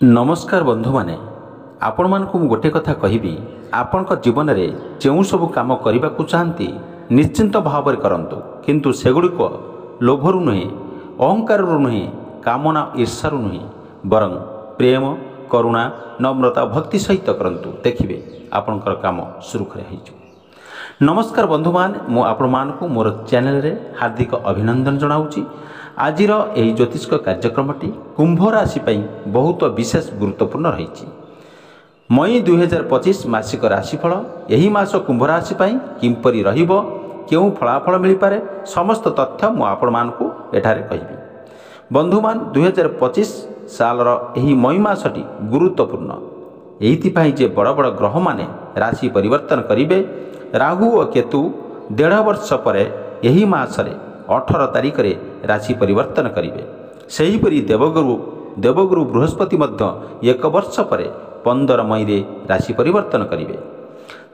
नमस्कार बंधु माने आपण मानकु गोटे कथा कहबी आपण जीवन में जो सब काम करने को चाहती निश्चिंत भाव में करंतु किंतु सेगुड़िक लोभरु नुहे अहंकार नुहे कामना ईर्षारु नुहे बरं प्रेम करुणा नम्रता भक्ति सहित करंतु देखिए आपणकर काम सुरुखुरे हो। नमस्कार बंधु मान मु आपण मानकु मोर चैनल रे हार्दिक अभिनंदन जनाऊँगी। आजिर यही ज्योतिष कार्यक्रमटी कुंभ राशि बहुत विशेष गुरुत्वपूर्ण रही। मई 2025 मासिक राशिफल यही मास कुंभ राशि किंपरी रहिबो केउ फलाफल मिल पारे समस्त तथ्य मु आपण मानकु एठारे कहिबी। बंधुमान 2025 सालर यही मई मासटी गुरुत्वपूर्ण एइथिपाई जे बड़ बड़ ग्रह माने राशि परिवर्तन करिवे। राहु और केतु 1.5 वर्ष पर यही मासरे 18 तारिख रे राशि परिवर्तन करिवे। सेहीपरि देवगुरु बृहस्पति मध्य 1 वर्ष पर 15 मई रे राशि परिवर्तन करिवे।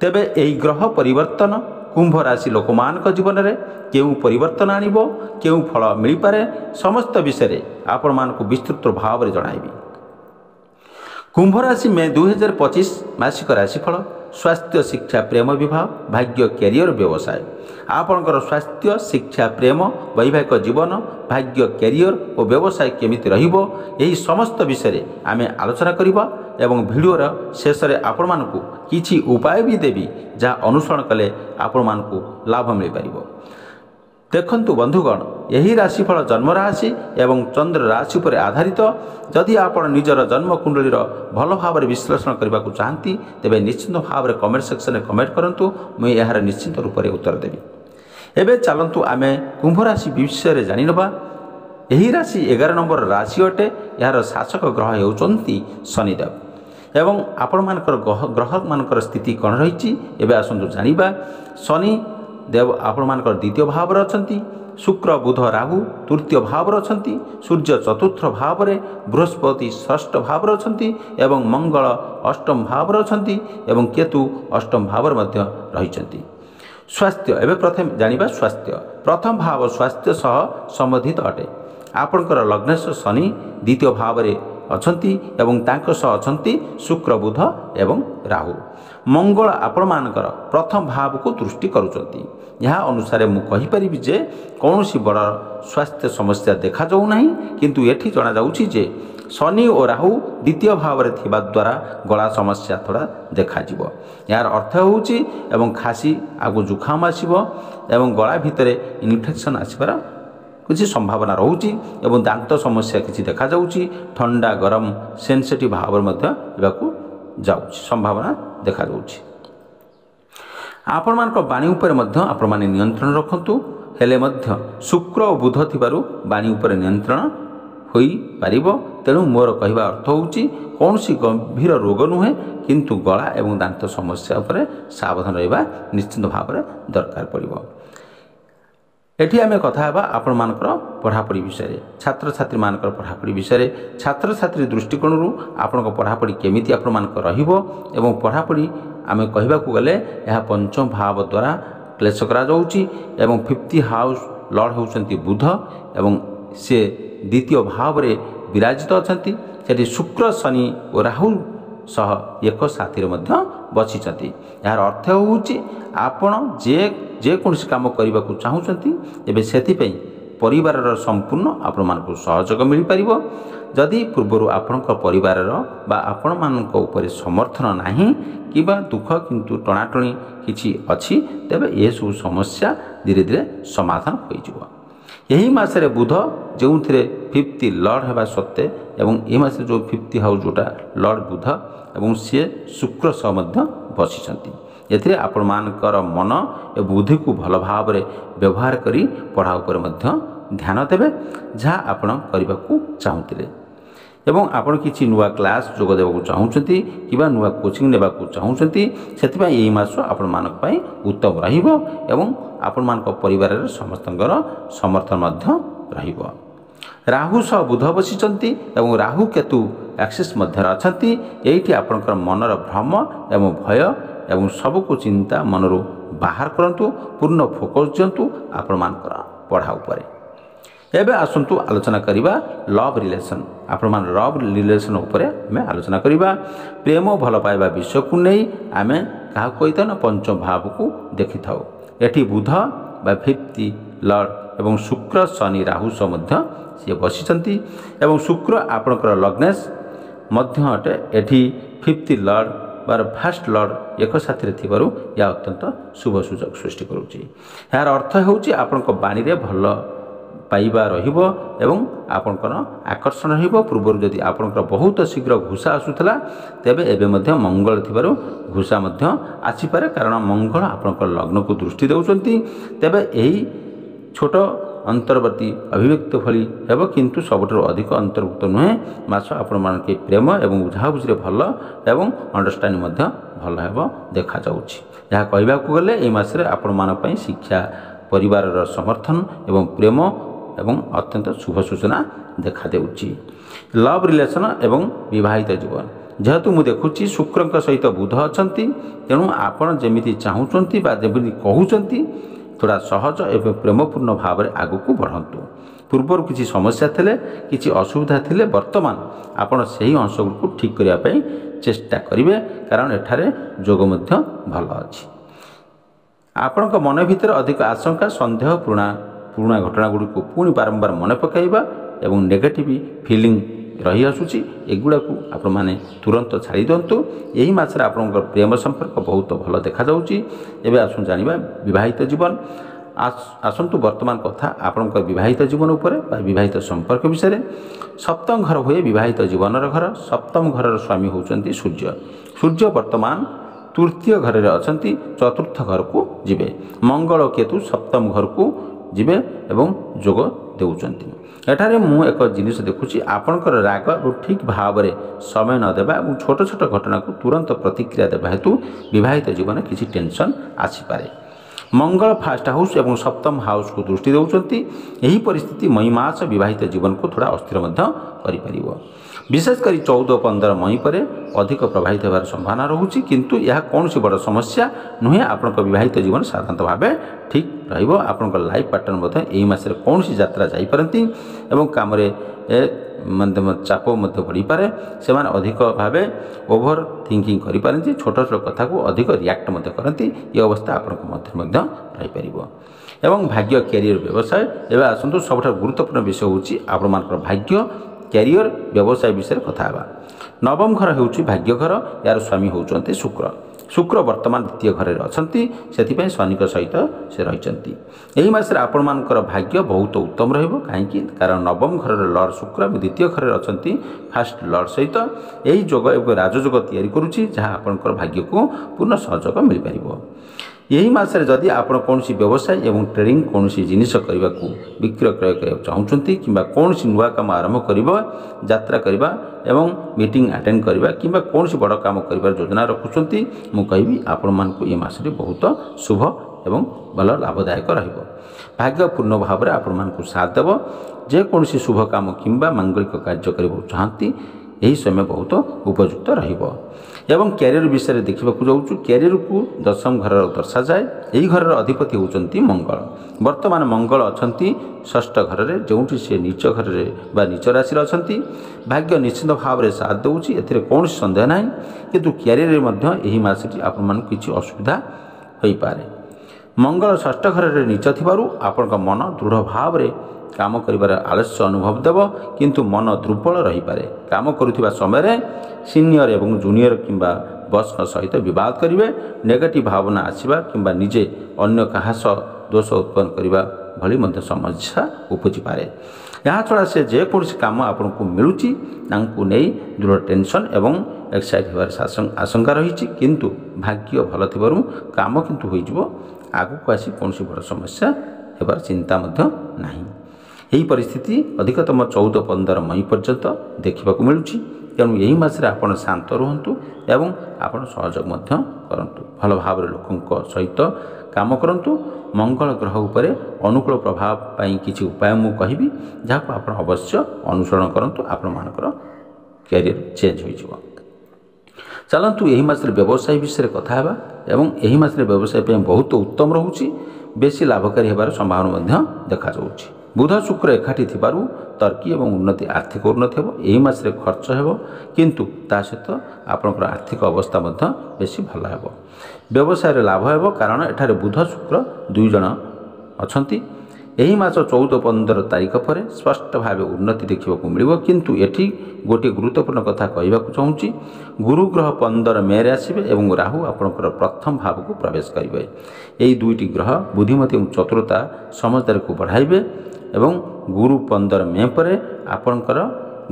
तेबे एही ग्रह परिवर्तन कुंभ राशि लोकमानक जीवन में केउ परिवर्तन आनिबो केउ फल मिल पारे समस्त विषय आपण मानकु विस्तृत भाव में जणाइबी। कुंभ राशि में 2025 मासिक राशिफल स्वास्थ्य शिक्षा प्रेम विवाह भाग्य कैरियर व्यवसाय आपणकर स्वास्थ्य शिक्षा प्रेम वैवाहिक जीवन भाग्य कैरियर और व्यवसाय केमिति रहिबो यही समस्त विषय आमे आलोचना करिबा एवं भिडियोर शेष में आपण मानकु किछि उपाय भी देवी जहाँ अनुसरण कले आपण मानकु लाभ मिल पारिबो। देखंतु बंधुगण यही राशिफल जन्म राशि एवं चंद्र राशि पर आधारित। जदि आपण निजर जन्म कुंडलीर भल भाव विश्लेषण करने को चाहती तेबे निश्चित भाव में कमेंट सेक्शन में कमेंट करंतु मुझे यार निश्चित रूप से उत्तर देवी। एबे चलंतु आमे कुंभ राशि विषय में जानिनबा। यही राशि 11 नंबर राशि अटे। यार शासक ग्रह होउचंती शनिदेव एवं आपण मानकर ग्रह मानकर स्थिति कौन रही एबे आसंतु जानिबा। शनि देव आपण मानकर द्वितीय भाव रे अछंती। शुक्र बुध राहु तृतीय भाव रे अछंती। सूर्य चतुर्थ भाव रे बृहस्पति षष्ठ भाव रे अछंती एवं मंगल अष्टम भाव रे अछंती एवं केतु अष्टम भाव रे मध्य रहिचंती। स्वास्थ्य एवं प्रथम जानिबा। स्वास्थ्य प्रथम भाव स्वास्थ्य सह संबंधित अटे। आपणकर लग्नेश शनि द्वितीय भाव रे अछंती एवं तांको सह अछंती शुक्र बुध एवं राहु। मंगल आपण मानकर प्रथम भाव को दृष्टि करुचंती। यह अनुसार मु कहि परिबि जे कौनसी बड़ स्वास्थ्य समस्या देखा जाऊ नाही किंतु एठी जना जाउछि जे शनि और राहु द्वितीय भाव रे थिबा द्वारा गला समस्या थोड़ा देखा जिवो। यार अर्थ होउछि एवं खासी आगु जुखाम आसीबो एवं गला भितरे इन्फेक्शन आसीबार किसी संभावना रोची एवं दांत समस्या किसी देखा जाउछि। ठंडा गरम सेंसिटिव भाव मध्य जाउछि संभावना देखा जाउछि। आपण मानक बाणी उपर मध्य आपण माने नियंत्रण रखंतु हेले मध्य शुक्र और बुध थिबारु बाणी उपर नियंत्रण होई पारिबो। तेणु मोर कहवा अर्थ होउछि कौनसी गंभीर रोग नुहे किंतु गला एवं दांत समस्या उपर सावधान रहिबा निश्चित भाव में दरकार पड़िबो। एठी आमे कथा हेबा आपण मानकर पढ़ापढ़ी विषय छात्र छात्री मानकर पढ़ापढ़ी विषय छात्र छात्री दृष्टिकोण आपण पढ़ापढ़ी केमिति आपण मानकर रहिबो एवं पढ़ापढ़ी आमे कहबा को गले यह पंचम भाव द्वारा क्लेश करा जाउछि एवं 50 हाउस लॉर्ड होउछंती बुध एवं से द्वितीय भाव रे विराजित अछंती। सेठी शुक्र शनि और राहु सह एक साथी मध्य बसिचंती। यार अर्थ होउछि आपण जे कोनसी काम करबा को चाहुचंती एबे सेथिपई परिवारर संपूर्ण आपण मानकु सहयोग मिल पारिबो। जदि पूर्वरु आपणक परिवारर बा आपण मानक ऊपर समर्थन नाही किबा दुख किंतु टणाटणी किछि अछि तेबे ए सब समस्या धीरे धीरे समाधान होई जिवो। यही मासरे बुध जो 50 लॉर्ड हेबा सत्ते एवं ए मासरे जो 50 हाउस जोटा लॉर्ड बुध एवं सी शुक्र सह मध्य बसिचंती। एथिरे आपण मानकर मन ए बुद्धि को भल भाव रे व्यवहार करी पढ़ा उपर मध्य ध्यान देबे जहाँ आपण करबा को चाहुतिले एवं आपण किछि नुवा क्लास जोग देबा को चाहुचंती किबा नुवा कोचिंग नेबा को चाहुचंती सेति एही मास आपण मानक पई उत्तम रहिबो एवं आपण मानक परिवार रे समस्तंकर समर्थन मध्य रहिबो। राहु सह बुध बसिचंती एवं राहु केतु एक्सिस मध्य अछंती। एठी आपणकर मनर भ्रम एवं भय एवं सबको चिंता मनरू बाहर करंतु पूर्ण फोकस दियंतु आपण मानकर पढ़ा उपरे। ଏବେ ଆସନ୍ତୁ ଆଲୋଚନା କରିବା ଲଭ୍ ରିଲେସନ୍। ଆପଣମାନେ ଲଭ୍ ରିଲେସନ୍ ଉପରେ ଆମେ ଆଲୋଚନା କରିବା। ପ୍ରେମ ଭଲ ପାଇବା ବିଷୟକୁ ନେଇ ଆମେ କାହାକୁ କହିଥାଉ ନା ପଞ୍ଚମ ଭାବକୁ ଦେଖିଥାଉ। ଏଠି ବୁଧ ବା ଫିଫ୍ଥ ଲର୍ଡ଼ ଏବଂ ଶୁକ୍ର ଶନି ରାହୁ ସହ ମଧ୍ୟ ସିଏ ବସିଛନ୍ତି ଏବଂ ଶୁକ୍ର ଆପଣଙ୍କର ଲଗ୍ନେଶ ମଧ୍ୟ ଅଟେ। ଏଠି ଫିଫ୍ଥ ଲର୍ଡ଼ ବା ଫାର୍ଷ୍ଟ ଲର୍ଡ଼ ଏକ ସାଥିରେ ଥିବାରୁ ଏହା ଅତ୍ୟନ୍ତ ଶୁଭ ସୁଯୋଗ ସୃଷ୍ଟି କରୁଛି। ଏହାର ଅର୍ଥ ହେଉଛି ଆପଣଙ୍କ ବାଣୀରେ ଭଲ ପାଇବା ରହିବ ଏବଂ ଆପଣଙ୍କର ଆକର୍ଷଣ ରହିବ। ପୂର୍ବରୁ ଯଦି ଆପଣଙ୍କର ବହୁତ ଶୀଘ୍ର ଘୁଷା ଆସୁଥିଲା ତେବେ ଏବେ ମଧ୍ୟ ମଙ୍ଗଳ ଥିବାରୁ ଘୁଷା ମଧ୍ୟ ଆସିପାରେ, କାରଣ ମଙ୍ଗଳ ଆପଣଙ୍କର ଲଗ୍ନକୁ ଦୃଷ୍ଟି ଦେଉଛନ୍ତି। ତେବେ ଏହି ଛୋଟ ଅନ୍ତର୍ବର୍ତ୍ତୀ ଅଭିବ୍ୟକ୍ତ ଭଳି ହେବ, କିନ୍ତୁ ସବୁଠାରୁ ଅଧିକ ଅନ୍ତର୍ଭୁକ୍ତ ନୁହେଁ। ମାସ ଆପଣମାନଙ୍କ ପ୍ରେମ ଏବଂ ବୁଝାବୁଝିରେ ଭଲ ଏବଂ ଅଣ୍ଡରଷ୍ଟାଣ୍ଡିଂ ମଧ୍ୟ ଭଲ ହେବ ଦେଖାଯାଉଛି। ଏହା କହିବାକୁ ଗଲେ ଏହି ମାସରେ ଆପଣମାନଙ୍କ ପାଇଁ ଶିକ୍ଷା, ପରିବାରର ସମର୍ଥନ ଏବଂ ପ୍ରେମ ଏବଂ ଅତ୍ୟନ୍ତ ଶୁଭ ସୂଚନା ଦେଖାଦେଉଛି। ଲଭ୍ ରିଲେସନ୍ ଏବଂ ବିବାହିତ ଜୀବନ, ଯେହେତୁ ମୁଁ ଦେଖୁଛି ଶୁକ୍ରଙ୍କ ସହିତ ବୁଧ ଅଛନ୍ତି, ତେଣୁ ଆପଣ ଯେମିତି ଚାହୁଁଛନ୍ତି ବା ଯେମିତି କହୁଛନ୍ତି ଥୋଡ଼ା ସହଜ ଏବଂ ପ୍ରେମପୂର୍ଣ୍ଣ ଭାବରେ ଆଗକୁ ବଢ଼ନ୍ତୁ। ପୂର୍ବରୁ କିଛି ସମସ୍ୟା ଥିଲେ, କିଛି ଅସୁବିଧା ଥିଲେ, ବର୍ତ୍ତମାନ ଆପଣ ସେହି ଅଂଶଗୁଡ଼ିକୁ ଠିକ୍ କରିବା ପାଇଁ ଚେଷ୍ଟା କରିବେ, କାରଣ ଏଠାରେ ଯୋଗ ମଧ୍ୟ ଭଲ ଅଛି। ଆପଣଙ୍କ ମନ ଭିତରେ ଅଧିକ ଆଶଙ୍କା, ସନ୍ଦେହ, ପୁରୁଣା ଘଟଣାଗୁଡ଼ିକୁ ପୁଣି ବାରମ୍ବାର ମନେ ପକାଇବା ଏବଂ ନେଗେଟିଭ୍ ଫିଲିଂ ରହିଆସୁଛି, ଏଗୁଡ଼ାକୁ ଆପଣମାନେ ତୁରନ୍ତ ଛାଡ଼ି ଦିଅନ୍ତୁ। ଏହି ମାସରେ ଆପଣଙ୍କର ପ୍ରେମ ସମ୍ପର୍କ ବହୁତ ଭଲ ଦେଖାଯାଉଛି। ଏବେ ଆସନ୍ତୁ ଜାଣିବା ବିବାହିତ ଜୀବନ। ଆସନ୍ତୁ ବର୍ତ୍ତମାନ କଥା ଆପଣଙ୍କ ବିବାହିତ ଜୀବନ ଉପରେ ବା ବିବାହିତ ସମ୍ପର୍କ ବିଷୟରେ। ସପ୍ତମ ଘର ହୁଏ ବିବାହିତ ଜୀବନର ଘର। ସପ୍ତମ ଘରର ସ୍ୱାମୀ ହେଉଛନ୍ତି ସୂର୍ଯ୍ୟ। ସୂର୍ଯ୍ୟ ବର୍ତ୍ତମାନ ତୃତୀୟ ଘରରେ ଅଛନ୍ତି, ଚତୁର୍ଥ ଘରକୁ ଯିବେ। ମଙ୍ଗଳ କେତୁ ସପ୍ତମ ଘରକୁ ଯିବେ ଏବଂ ଯୋଗ ଦେଉଛନ୍ତି। ଏଠାରେ ମୁଁ ଏକ ଜିନିଷ ଦେଖୁଛି, ଆପଣଙ୍କର ରାଗ ଏବଂ ଠିକ୍ ଭାବରେ ସମୟ ନ ଦେବା ଏବଂ ଛୋଟ ଛୋଟ ଘଟଣାକୁ ତୁରନ୍ତ ପ୍ରତିକ୍ରିୟା ଦେବା ହେତୁ ବିବାହିତ ଜୀବନରେ କିଛି ଟେନସନ୍ ଆସିପାରେ। ମଙ୍ଗଳ ଫାର୍ଷ୍ଟ ହାଉସ୍ ଏବଂ ସପ୍ତମ ହାଉସ୍କୁ ଦୃଷ୍ଟି ଦେଉଛନ୍ତି। ଏହି ପରିସ୍ଥିତି ମଇ ମାସ ବିବାହିତ ଜୀବନକୁ ଥୋଡ଼ା ଅସ୍ଥିର ମଧ୍ୟ କରିପାରିବ। ବିଶେଷ କରି 14-15 ମଇ ପରେ ଅଧିକ ପ୍ରଭାବିତ ହେବାର ସମ୍ଭାବନା ରହୁଛି, କିନ୍ତୁ ଏହା କୌଣସି ବଡ଼ ସମସ୍ୟା ନୁହେଁ। ଆପଣଙ୍କ ବିବାହିତ ଜୀବନ ସାଧାରଣତଃ ଭାବେ ଠିକ୍ ରହିବ। ଆପଣଙ୍କ ଲାଇଫ୍ ପାର୍ଟନର୍ ମଧ୍ୟ ଏହି ମାସରେ କୌଣସି ଯାତ୍ରା ଯାଇପାରନ୍ତି ଏବଂ କାମରେ ଚାପ ମଧ୍ୟ ବଢ଼ିପାରେ। ସେମାନେ ଅଧିକ ଭାବେ ଓଭର ଥିଙ୍କିଂ କରିପାରନ୍ତି, ଛୋଟ ଛୋଟ କଥାକୁ ଅଧିକ ରିଆକ୍ଟ ମଧ୍ୟ କରନ୍ତି। ଏ ଅବସ୍ଥା ଆପଣଙ୍କ ମଧ୍ୟରେ ମଧ୍ୟ ରହିପାରିବ। ଏବଂ ଭାଗ୍ୟ, କ୍ୟାରିୟର, ବ୍ୟବସାୟ। ଏବେ ଆସନ୍ତୁ ସବୁଠାରୁ ଗୁରୁତ୍ୱପୂର୍ଣ୍ଣ ବିଷୟ ହେଉଛି ଆପଣମାନଙ୍କର ଭାଗ୍ୟ, କ୍ୟାରିୟର, ବ୍ୟବସାୟ ବିଷୟରେ କଥା ହେବା। ନବମ ଘର ହେଉଛି ଭାଗ୍ୟ ଘର। ଏହାର ସ୍ୱାମୀ ହେଉଛନ୍ତି ଶୁକ୍ର। ଶୁକ୍ର ବର୍ତ୍ତମାନ ଦ୍ୱିତୀୟ ଘରରେ ଅଛନ୍ତି, ସେଥିପାଇଁ ଶନିଙ୍କ ସହିତ ସେ ରହିଛନ୍ତି। ଏହି ମାସରେ ଆପଣମାନଙ୍କର ଭାଗ୍ୟ ବହୁତ ଉତ୍ତମ ରହିବ। କାହିଁକି? କାରଣ ନବମ ଘରର ଲର୍ଡ଼ ଶୁକ୍ର ଏବଂ ଦ୍ୱିତୀୟ ଘରରେ ଅଛନ୍ତି ଫାର୍ଷ୍ଟ ଲର୍ଡ଼ ସହିତ। ଏହି ଯୋଗ ଏକ ରାଜଯୋଗ ତିଆରି କରୁଛି, ଯାହା ଆପଣଙ୍କର ଭାଗ୍ୟକୁ ପୂର୍ଣ୍ଣ ସହଯୋଗ ମିଳିପାରିବ। ଏହି ମାସରେ ଯଦି ଆପଣ କୌଣସି ବ୍ୟବସାୟ ଏବଂ ଟ୍ରେଡିଂ, କୌଣସି ଜିନିଷ କରିବାକୁ ବିକ୍ରୟ କ୍ରୟ କରିବାକୁ ଚାହୁଁଛନ୍ତି କିମ୍ବା କୌଣସି ନୂଆ କାମ ଆରମ୍ଭ କରିବା, ଯାତ୍ରା କରିବା ଏବଂ ମିଟିଂ ଆଟେଣ୍ଡ କରିବା କିମ୍ବା କୌଣସି ବଡ଼ କାମ କରିବାର ଯୋଜନା ରଖୁଛନ୍ତି, ମୁଁ କହିବି ଆପଣମାନଙ୍କୁ ଏ ମାସରେ ବହୁତ ଶୁଭ ଏବଂ ଭଲ ଲାଭଦାୟକ ରହିବ। ଭାଗ୍ୟ ପୂର୍ଣ୍ଣ ଭାବରେ ଆପଣମାନଙ୍କୁ ସାଥ ଦେବ। ଯେକୌଣସି ଶୁଭ କାମ କିମ୍ବା ମାଙ୍ଗଳିକ କାର୍ଯ୍ୟ କରିବାକୁ ଚାହାନ୍ତି, ଏହି ସମୟ ବହୁତ ଉପଯୁକ୍ତ ରହିବ। ଏବଂ କ୍ୟାରିୟର ବିଷୟରେ ଦେଖିବାକୁ ଯାଉଛୁ। କ୍ୟାରିୟରକୁ ଦଶମ ଘରର ଦର୍ଶାଯାଏ। ଏହି ଘରର ଅଧିପତି ହେଉଛନ୍ତି ମଙ୍ଗଳ। ବର୍ତ୍ତମାନ ମଙ୍ଗଳ ଅଛନ୍ତି ଷଷ୍ଠ ଘରରେ, ଯେଉଁଠି ସେ ନିଚ ଘରରେ ବା ନିଚ ରାଶିରେ ଅଛନ୍ତି। ଭାଗ୍ୟ ନିଶ୍ଚିତ ଭାବରେ ସାଥ ଦେଉଛି, ଏଥିରେ କୌଣସି ସନ୍ଦେହ ନାହିଁ। କିନ୍ତୁ କ୍ୟାରିୟରରେ ମଧ୍ୟ ଏହି ମାସଟି ଆପଣମାନଙ୍କୁ କିଛି ଅସୁବିଧା ହୋଇପାରେ। ମଙ୍ଗଳ ଷଷ୍ଠ ଘରରେ ନିଚ ଥିବାରୁ ଆପଣଙ୍କ ମନ ଦୃଢ଼ ଭାବରେ କାମ କରିବାର ଆଳସ୍ୟ ଅନୁଭବ ଦେବ, କିନ୍ତୁ ମନ ଦୁର୍ବଳ ରହିପାରେ। କାମ କରୁଥିବା ସମୟରେ ସିନିୟର ଏବଂ ଜୁନିୟର କିମ୍ବା ବସ୍ଙ୍କ ସହିତ ବିବାଦ କରିବେ। ନେଗେଟିଭ୍ ଭାବନା ଆସିବା କିମ୍ବା ନିଜେ ଅନ୍ୟ କାହା ସହ ଦୋଷ ଉତ୍ପନ୍ନ କରିବା ଭଳି ମଧ୍ୟ ସମସ୍ୟା ଉପୁଜିପାରେ। ଏହାଛଡ଼ା ସେ ଯେକୌଣସି କାମ ଆପଣଙ୍କୁ ମିଳୁଛି ତାଙ୍କୁ ନେଇ ଦୃଢ଼ ଟେନସନ୍ ଏବଂ ଏକ୍ସାଇଟ୍ ହେବାର ଆଶଙ୍କା ରହିଛି, କିନ୍ତୁ ଭାଗ୍ୟ ଭଲ ଥିବାରୁ କାମ କିନ୍ତୁ ହୋଇଯିବ। ଆଗକୁ ଆସି କୌଣସି ବଡ଼ ସମସ୍ୟା ହେବାର ଚିନ୍ତା ମଧ୍ୟ ନାହିଁ। ଏହି ପରିସ୍ଥିତି ଅଧିକତମ 14-15 ମଇ ପର୍ଯ୍ୟନ୍ତ ଦେଖିବାକୁ ମିଳୁଛି। ତେଣୁ ଏହି ମାସରେ ଆପଣ ଶାନ୍ତ ରୁହନ୍ତୁ ଏବଂ ଆପଣ ସହଯୋଗ ମଧ୍ୟ କରନ୍ତୁ। ଭଲ ଭାବରେ ଲୋକଙ୍କ ସହିତ କାମ କରନ୍ତୁ। ମଙ୍ଗଳ ଗ୍ରହ ଉପରେ ଅନୁକୂଳ ପ୍ରଭାବ ପାଇଁ କିଛି ଉପାୟ ମୁଁ କହିବି, ଯାହାକୁ ଆପଣ ଅବଶ୍ୟ ଅନୁସରଣ କରନ୍ତୁ। ଆପଣମାନଙ୍କର କ୍ୟାରିୟର ଚେଞ୍ଜ ହୋଇଯିବ। ଚାଲନ୍ତୁ ଏହି ମାସରେ ବ୍ୟବସାୟ ବିଷୟରେ କଥା ହେବା। ଏବଂ ଏହି ମାସରେ ବ୍ୟବସାୟ ପାଇଁ ବହୁତ ଉତ୍ତମ ରହୁଛି, ବେଶୀ ଲାଭକାରୀ ହେବାର ସମ୍ଭାବନା ମଧ୍ୟ ଦେଖାଯାଉଛି। बुध शुक्र एकाठी थिबारु तरक्की एवं उन्नति आर्थिक उन्नति हेबो। एही मासरे खर्च हेबो किंतु ता सहित आपनकर आर्थिक अवस्था मध्य बेसी भल हेबो। व्यवसाय रे लाभ हेबो कारण एठारे बुध शुक्र दुई जण अछंती। एही मास 14-15 तारिख पर स्पष्ट भाव उन्नति देखा मिलिबो किंतु एठी गोटे गुरुत्वपूर्ण कथा कहबाक चाहूँगी। गुरु ग्रह 15 मे रे आसिबे एवं राहु आपनकर प्रथम भाव को प्रवेश करिवे। एही दुईटी ग्रह बुद्धिमती एवं चतुरता समझदारी को बढ़ाइबे एवं गुरु 15 मे पर आपनकर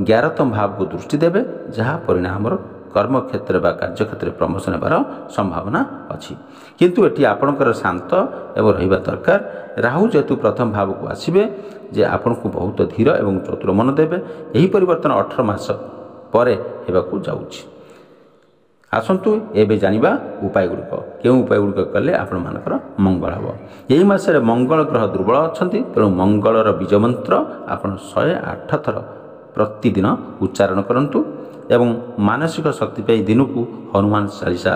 11तम भाव को दृष्टि देवे जहाँ परिणाम कर्म क्षेत्र बा कार्य क्षेत्र प्रमोशन हेबार संभावना अच्छी किंतु एटी आपनकर शांत एवं रहिबा दरकार। राहु जेतु प्रथम भाव को आसिबे जे आपन को बहुत धीर एवं चतुर मन देवे। यही परिवर्तन 18 मास परे हेबाकू जाउछि। आसंतु एबे जानिबा उपाय गुड़िक केउं उपाय गुड़िक कले आपण मानकर मंगल हबो। एही मासरे मंगल ग्रह दुर्बल अछंती तेणु मंगलर बीज मंत्र आपण 108 थर प्रतिदिन उच्चारण करंतु एवं मानसिक शक्ति पाई दिन को हनुमान चालीसा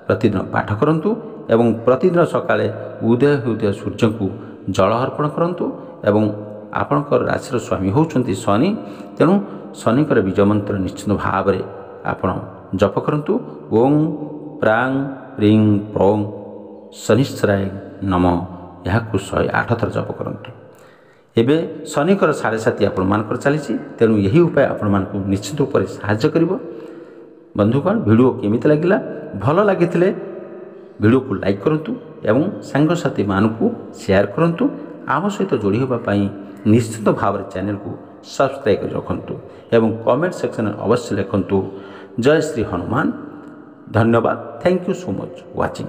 प्रतिदिन पाठ करंतु एवं प्रतिदिन सकाळे उदय होउथिया सूर्य को जल अर्पण करंतु एवं आपणकर राशि स्वामी होउछंती शनि तेणु शनिकर बीज मंत्र निश्चित भाव में आपण जप करंतु। ओं प्रां प्रीं प्रौं शनिश्चराय नमः यह 108 थर जप करंतु। एबे शनिकर 7.5 आपण मानकर चली तेणु यही उपाय आपण मानक निश्चित रूप से साहाय्य करिवो। बंधुगण वीडियो केमिति लागिला भल लागिथिले वीडियो को लाइक करंतु एवं सांगसाथी मानकू शेयर करंतु। आम सहित जोड़ी होबा पई निश्चित भाव में चैनल को सब्सक्राइब कर रखंतु एवं कमेंट सेक्शन में अवश्य लिखंतु। जय श्री हनुमान। धन्यवाद। Thank you so much watching.